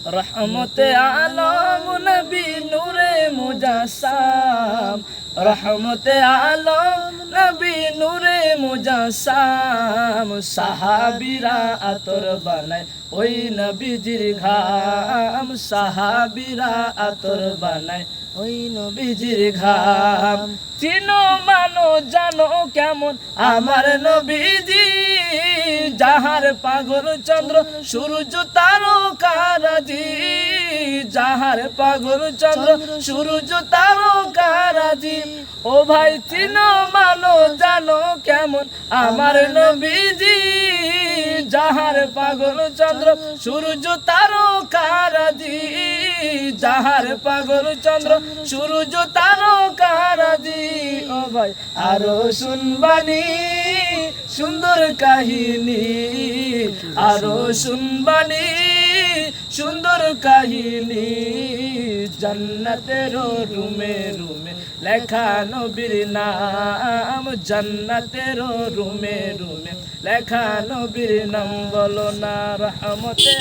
রহমতে আলম নবী নূরে মুজাসসাম, রহমতে আলম নবী নূরে মুজাসসাম। সাহাবীরা আতর বানায় ওই নবীজির ঘাম, সাহাবীরা আতর বানায় ওই নবীজির ঘাম। চিনো মানো জানো কেমন আমার নবীজি, যাহার পাগল চন্দ্র সূর্য তারকারাজি, যাহার পাগল চন্দ্র সূর্য তারকারাজি। ও ভাই চিনো মানো জানো কেমন আমার নবীজি, যাহার পাগল চন্দ্র সূর্য তারকারাজি, যাহার পাগল চন্দ্র সূর্য তারকারাজি। ও ভাই আরো শুনবানি সুন্দর কাহিনী, আরো শুনবানি সুন্দর কাহিনী। জান্নাতের রুমে রুমে লেখা নবীর নাম, জান্নাতের রুমে রুমে লেখা নবীর নাম। বলো না রহমতে